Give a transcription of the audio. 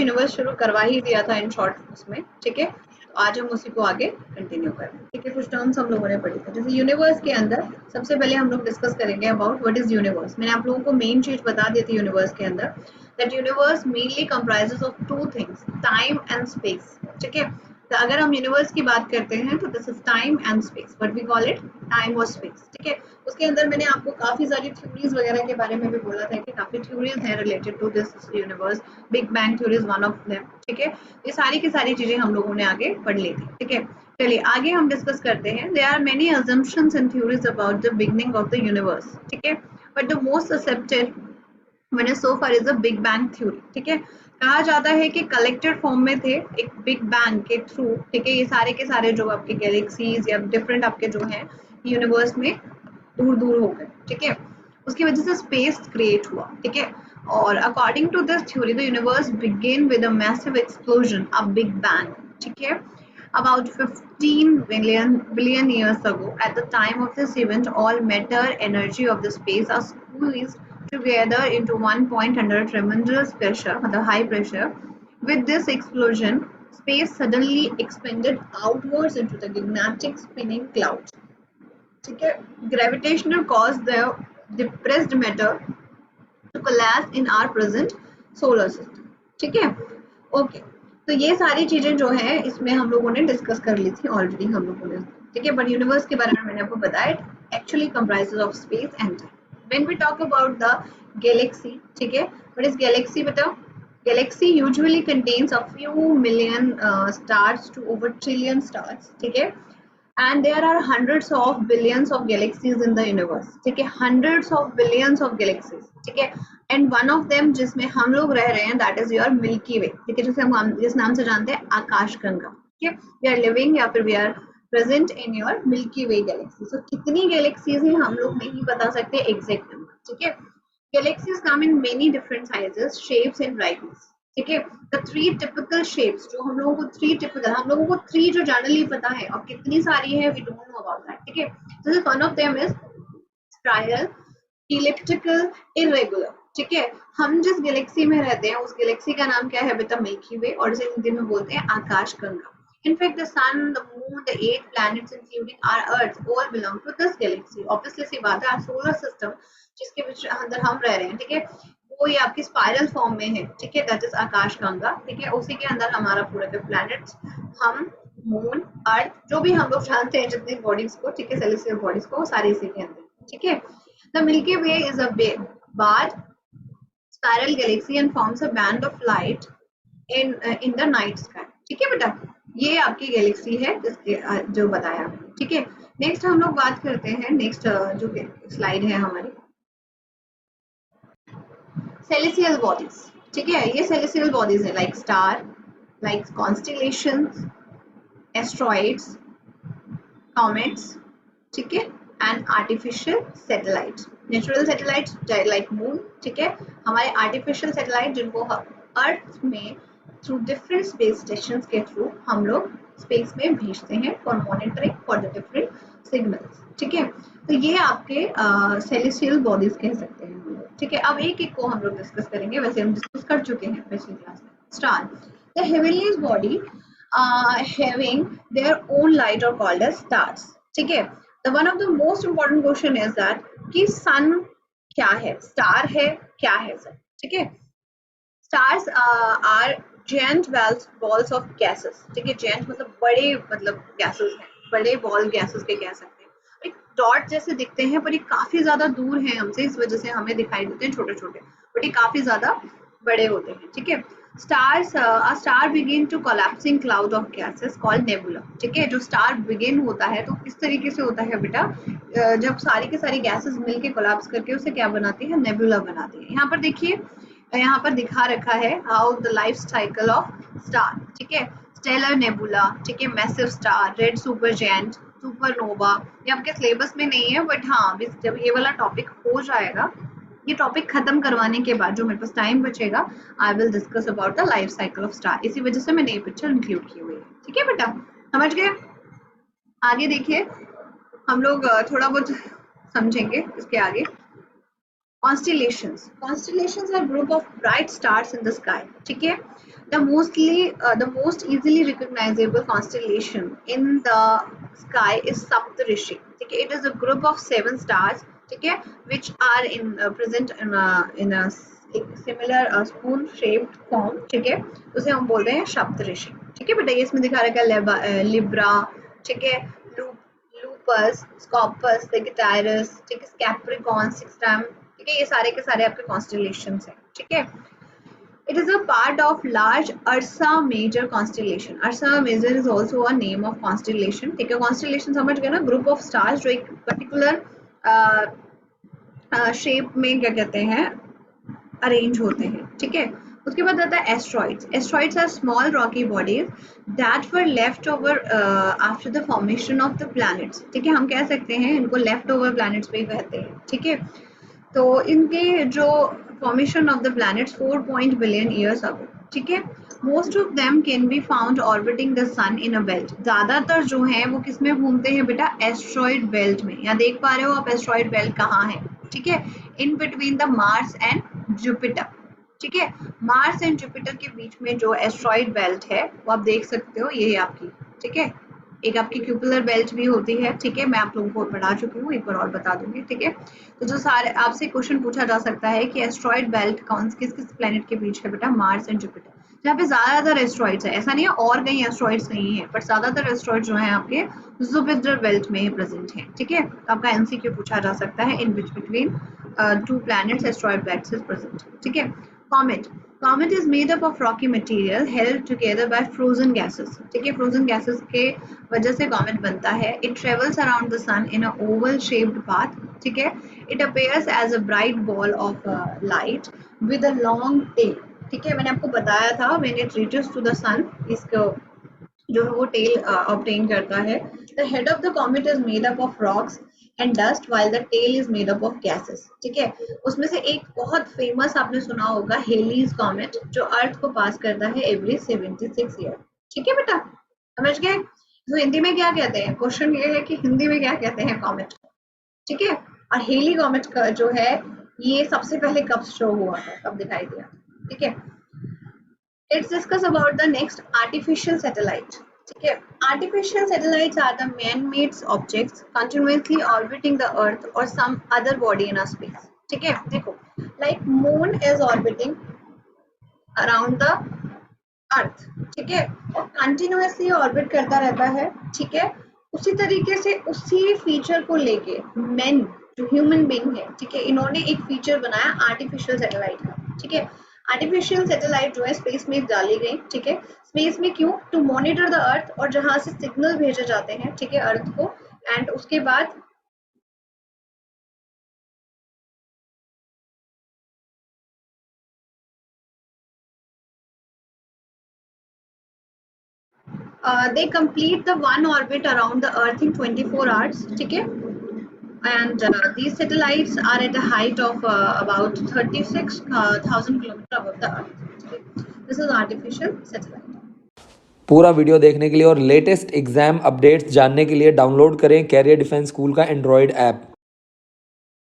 Universe शुरू करवा ही दिया था इन शॉर्ट उसमें, ठीक है। तो आज हम उसी को आगे कंटिन्यू करें, ठीक है। कुछ टर्म्स हम लोगों ने पढ़ी थे, जैसे यूनिवर्स के अंदर सबसे पहले हम लोग डिस्कस करेंगे अबाउट व्हाट इज यूनिवर्स। मैंने आप लोगों को मेन चीज बता दी थी यूनिवर्स के अंदर, that universe mainly comprises of two things, time and space, ठीक है। तो अगर हम यूनिवर्स की बात करते हैं तो this is time and space, what we call it time और स्पेस, ठीक है। उसके अंदर मैंने आपको काफी सारी थ्योरीज वगैरह के बारे में भी बोला था कि काफी थ्योरीज हैं related to this universe. Big bang theory is one of them, ठीक है। ये सारी की सारी चीजें हम लोगों ने आगे पढ़ ली थी, ठीक है। चलिए आगे हम डिस्कस करते हैं। There are many assumptions and theories about the beginning of the universe, ठीक है। बट द मोस्ट एक्सेप्टेड मैंने so far is a big bang theory, ठीक है। कहा जाता है कि कलेक्टेड फॉर्म में थे एक बिग बैंग के थ्रू, ठीक है। ये सारे के सारे जो आपके गैलेक्सीज या डिफरेंट आपके जो हैं यूनिवर्स में दूर दूर हो गए, ठीक है। उसकी वजह से स्पेस क्रिएट हुआ, ठीक है। और according to this theory the universe begin with a massive explosion, a big bang, ठीक है। About 15 billion years ago, at the time of this event, all matter energy of the space are squeezed together into one point under tremendous pressure, the high pressure. With this explosion, space suddenly expanded outwards into the gigantic spinning cloud. ठीक है, gravitational caused the depressed matter to collapse in our present solar system, ठीक है। Okay, तो ये सारी चीजें जो है इसमें हम लोगों ने डिस्कस कर ली थी ऑलरेडी हम लोगों ने, ठीक है। बट यूनिवर्स के बारे में मैंने आपको बताया it actually comprises of space and time. When we talk about the galaxy, ठीक है, व्हाट इज गैलेक्सी बताओ। Galaxy usually contains a few million stars to over trillion stars, ठीक है। And there are hundreds of billions of galaxies in the universe, ठीक है। hundreds of billions of galaxies, ठीक है। and one of them जिसमें हम लोग रह रहे हैं that is your Milky Way, ठीक है, जिसे हम जिस नाम से जानते हैं आकाश गंगा, ठीक है। we are living या फिर we are present in your Milky Way galaxy. so कितनी galaxies हैं हम लोग नहीं बता सकते एग्जैक्ट नंबर, ठीक है। Galaxies come in many different sizes, shapes and brightness, ठीक है। The three typical shapes जो हम लोगों को हम लोगों को थ्री जो जनरली पता है और कितनी सारी है we don't know about that, ठीक है। So one of them is spiral, elliptical, irregular, ठीक है। हम जिस गैलेक्सी में रहते हैं उस गैलेक्सी का नाम क्या है बेटा मिल्की वे, और इसे हिंदी में बोलते हैं आकाश Ganga. In fact, the sun, the moon, the 8 planets, including our Earth, all belong to this galaxy. Obviously, सी बात है, our solar system जिसके अंदर हम रह रहे हैं, ठीक है, वो ये आपकी स्पाइरल फॉर्म में है, ठीक है, दैट इज आकाश गंगा, ठीक है। उसी के अंदर हमारा पूरा के प्लैनेट्स, हम, मून, अर्थ, जो भी हम लोग जानते हैं जितनी बॉडीज को, ठीक है, सेलेस्टियल बॉडीज को, वो सारी इसी के अंदर, ठीक है। The milky way is a bar spiral galaxy and forms a band of light in the night sky, ठीक है बेटा। ये आपकी गैलेक्सी है जिसके जो बताया, ठीक है। नेक्स्ट हम लोग बात करते हैं, नेक्स्ट जो स्लाइड है हमारी, सेलेस्टियल बॉडीज, ठीक है। ये सेलेस्टियल बॉडीज है like star, like constellations, asteroids, comets, ठीक है, and artificial satellites. Natural satellites like moon, ठीक है। हमारे आर्टिफिशियल सैटेलाइट जिनको अर्थ में थ्रू डिफरेंट स्पेस स्टेशन के थ्रू हम लोग स्पेस में भेजते हैं for monitoring for the different signals, ठीक है। तो ये आपके सेलेस्टियल बॉडीज कह सकते हैं हम लोग, ठीक है। अब एक एक को हम लोग डिस्कस करेंगे, वैसे हम डिस्कस कर चुके हैं पिछली क्लास में। Star, the heavenly body having their own light are called as stars, ठीक है। The one of the most important question is that कि सन क्या है, स्टार है, क्या है सर, ठीक है। Stars are giant balls of gases, ठीक है। giant मतलब बड़े, मतलब gases हैं, बड़े बॉल gases के कह सकते हैं। एक डॉट जैसे दिखते हैं पर ये काफी ज्यादा दूर है हमसे, इस वजह से हमें दिखाई देते हैं छोटे छोटे, बट ये काफी ज्यादा बड़े होते हैं, ठीक है। Stars, a star begin to collapsing cloud of gases called nebula, ठीक है। जो स्टार बिगिन होता है तो किस तरीके से होता है बेटा, जब सारी के सारी गैसेस मिलके कोलैप्स करके उसे क्या बनाती है, नेबुला बनाती है। यहाँ पर देखिए, यहाँ पर दिखा रखा है how the life cycle of star, ठीक है। स्टेलर नेबुला, ठीक है, massive star, red super giant, supernova. ये आपके सिलेबस में नहीं है, बट हाँ जब ये वाला टॉपिक हो जाएगा, ये टॉपिक खत्म करवाने के बाद जो मेरे पास टाइम बचेगा, I will discuss about the life cycle of star. इसी वजह से मैंने ये पिक्चर इंक्लूड की हुई है, ठीक है बेटा, समझ गए। आगे देखिए, हम लोग थोड़ा बहुत समझेंगे इसके आगे। Constellations are group of bright stars in the sky. ठीक है. The most easily recognizable constellation in the sky is Saptarishi. ठीक है. It is a group of 7 stars. ठीक है, which are present in a similar spoon shaped form. ठीक है, उसे हम बोलते हैं सप्तऋषि. ठीक है बेटा, ये इसमें दिखा रखा है लिब्रा. ठीक है, लूपस, स्कॉपस, सेगिटायरस. ठीक है, कैप्रिकॉर्न, सिक्सटम. ठीक है, ये सारे के सारे आपके कॉन्स्टेलेशंस हैं. ठीक है, it is a part of large Ursa Major constellation. Ursa Major is also a name of constellation. ठीक है, constellation समझ गए ना, ग्रुप ऑफ स्टार्स जो एक पर्टिकुलर शेप में क्या कहते हैं अरेंज होते हैं. ठीक है, उसके बाद आता है asteroids. Asteroids are small rocky bodies that were left over after the formation of the planets. ठीक है, हम कह सकते हैं इनको लेफ्ट ओवर प्लैनेट्स पे ही कहते हैं. ठीक है, तो इनके जो formation of the planets 4 billion years ago. ठीक है, most of them can be found orbiting the sun in a belt. ज्यादातर जो हैं वो किस में घूमते हैं बेटा, एस्ट्रॉइड बेल्ट में. यहाँ देख पा रहे हो आप एस्ट्रॉइड बेल्ट कहाँ है. ठीक है, in between the Mars and Jupiter. ठीक है, मार्स एंड जुपिटर के बीच में जो एस्ट्रॉइड बेल्ट है वो आप देख सकते हो, ये है आपकी. ठीक है, एक आपकी क्यूपुलर बेल्ट भी होती है. ठीक है, मैं आप लोगों को पढ़ा चुकी हूँ, एक बार और बता दूंगी. ठीक है, तो जो सारे आपसे क्वेश्चन पूछा जा सकता है कि एस्ट्रॉइड बेल्ट किस किस प्लेनेट के बीच है बेटा, मार्स एंड जुपिटर. जहाँ पे ज्यादातर एस्ट्रॉइड्स है, ऐसा नहीं है और कहीं एस्ट्रॉइड्स नहीं है, पर ज्यादातर एस्ट्रॉइड जो है आपके जुपिटर बेल्ट में प्रेजेंट है. ठीक है, तो आपका एमसीक्यू पूछा जा सकता है in between 2 planets asteroid belts is present. ठीक है, comet is made up of rocky material held together by frozen gases. ठीक है, frozen gases के वजह से comet बनता है. It travels around the sun in a oval shaped path. ठीक है, it appears as a bright ball of light with a long tail. ठीक है, मैंने आपको बताया था when it reaches to the sun, इसको जो है वो टेल ऑब्टेन करता है. The head of the comet is made up of rocks and dust while the tail is made up of gases. ठीक है, उसमें से एक बहुत फेमस आपने सुना होगा हेलीज कॉमेट, जो अर्थ को पास करता है एवरी 76 ईयर. ठीक है बेटा, समझ गए. तो हिंदी में क्या कहते हैं, क्वेश्चन ये है कि हिंदी में क्या कहते हैं कॉमेट. ठीक है, और हेली कॉमेट का जो है ये सबसे पहले कब शो हुआ था, कब दिखाई दिया. ठीक है, let's discuss about the next artificial satellite. ठीक है, artificial satellites are the man-made objects continuously orbiting the earth or some other body in a space. ठीक है, देखो like moon is orbiting around the earth. ठीक है, और continuously orbit करता रहता है. ठीक है, उसी तरीके से उसी फीचर को लेके men जो ह्यूमन बीइंग है, ठीक है, इन्होंने एक फीचर बनाया आर्टिफिशियल सैटेलाइट का. ठीक है, आर्टिफिशियल सैटेलाइट जो है स्पेस में डाली गई. ठीक है, स्पेस में क्यों, टू मॉनिटर द अर्थ, और जहां से सिग्नल भेजे जाते हैं. ठीक है, अर्थ को, एंड उसके बाद they complete the one orbit around the earth in 24 hours. ठीक है, and these satellites are at a height of about 36,000 kilometers above the earth. This is artificial satellite. पूरा वीडियो देखने के लिए और लेटेस्ट एग्जाम अपडेट्स जानने के लिए डाउनलोड करें कैरियर डिफेंस स्कूल का एंड्रॉयड ऐप.